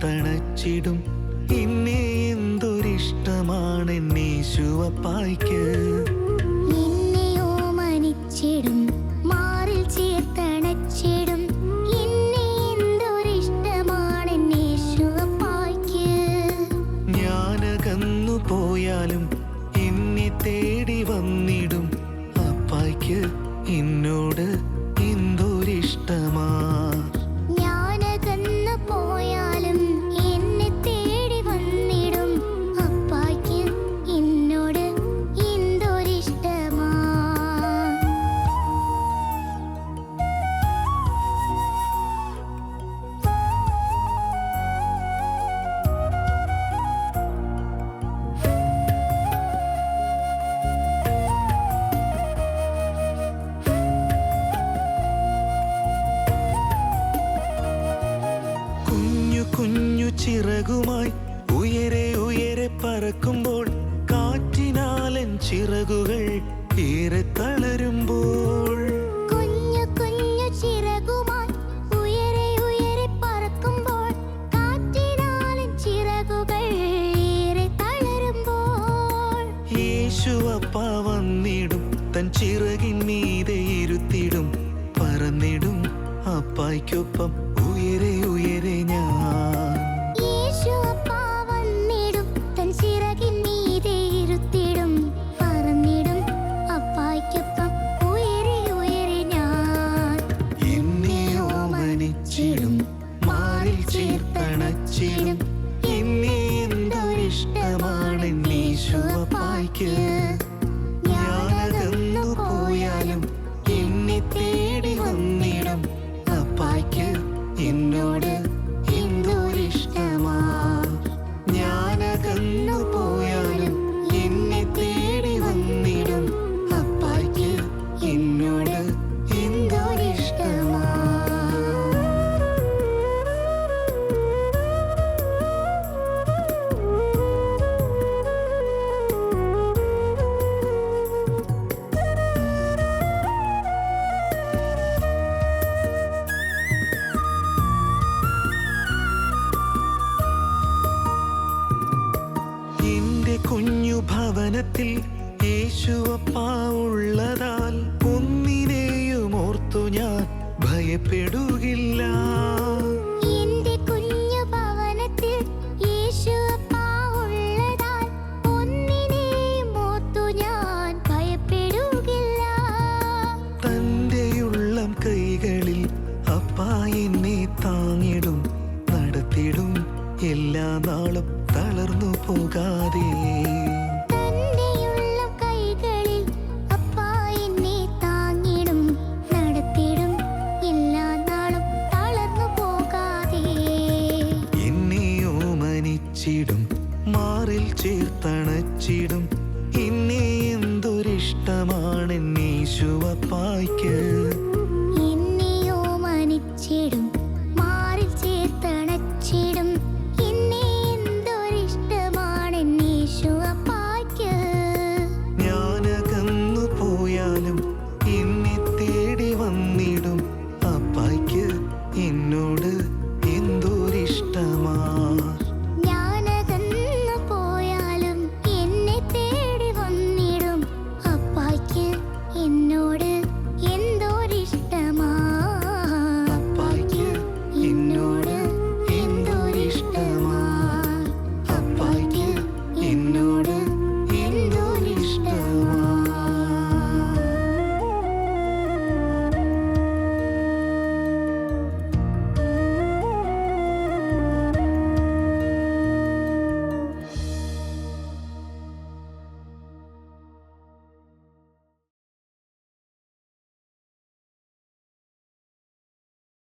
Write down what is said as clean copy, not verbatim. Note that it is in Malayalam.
ചേർത്തണച്ചിടും. എന്നെ എന്തൊരിഷ്ടമാണെന്നീശുവപ്പായ്ക്ക്. എന്നെ ഓമനിച്ചിടും, മാറിൽ ചേർത്തണച്ചിടും. എന്നെ എന്തൊരിഷ്ടമാണെന്നീശുവപ്പായ്ക്ക്. ഞാനകന്നു പോയാലും എന്നെ തേടി വന്നിടും. അപ്പായ്ക്ക് എന്നോട് എന്തൊരിഷ്ടമാ. ഞാനകന്നു പോയാലും എന്നെ തേടി വന്നിടും. അപ്പായ്ക്ക് എന്നോട് എന്തൊരിഷ്ടമാ. കുഞ്ഞു ചിറകുമായി ഉയരെ ഉയരെ പറക്കുമ്പോൾ, കാറ്റിനാലൻ ചിറകുകൾ ഏറെ തളരുമ്പോൾ. കുഞ്ഞു കുഞ്ഞു ചിറകുമായി ഉയരെ ഉയരെ പറക്കുമ്പോൾ, കാറ്റിനാലും ചിറകുകൾ ഏറെ തളരുമ്പോൾ. യേശുവപ്പ വന്നിടും, തൻ ചിറകിൻ മീതെ ഇരുത്തിടും. പറന്നിടും അപ്പായ്ക്കൊപ്പം ഉയരെ ഉയരെ ഞാൻ. യേശുവപ്പാ വന്നിടും, തൻ ചിറകിൻ മീതെ ഇരുത്തിടും. പറന്നിടും അപ്പായ്ക്കൊപ്പം ഉയരെ ഉയരെ ഞാൻ. എന്നെ ഓമനിച്ചിടും, മാറിൽ ചേർത്തണച്ചിടും. എന്നെ എന്തൊരിഷ്ടമാണെന്നീശുവപ്പായ്ക്ക്. ഞാനകന്നു പോയാലും എന്നെ തേടി വന്നിടും. അപ്പായ്ക്ക് എന്നോട് എന്തൊരിഷ്ടമാ. ഞാനകന്നു പോയാലും എന്നെ തേടി വന്നിടും. അപ്പായ്ക്ക് എന്നോട് എന്തൊരിഷ്ടമാ. എന്റെ കുഞ്ഞു ഭവനത്തിൽ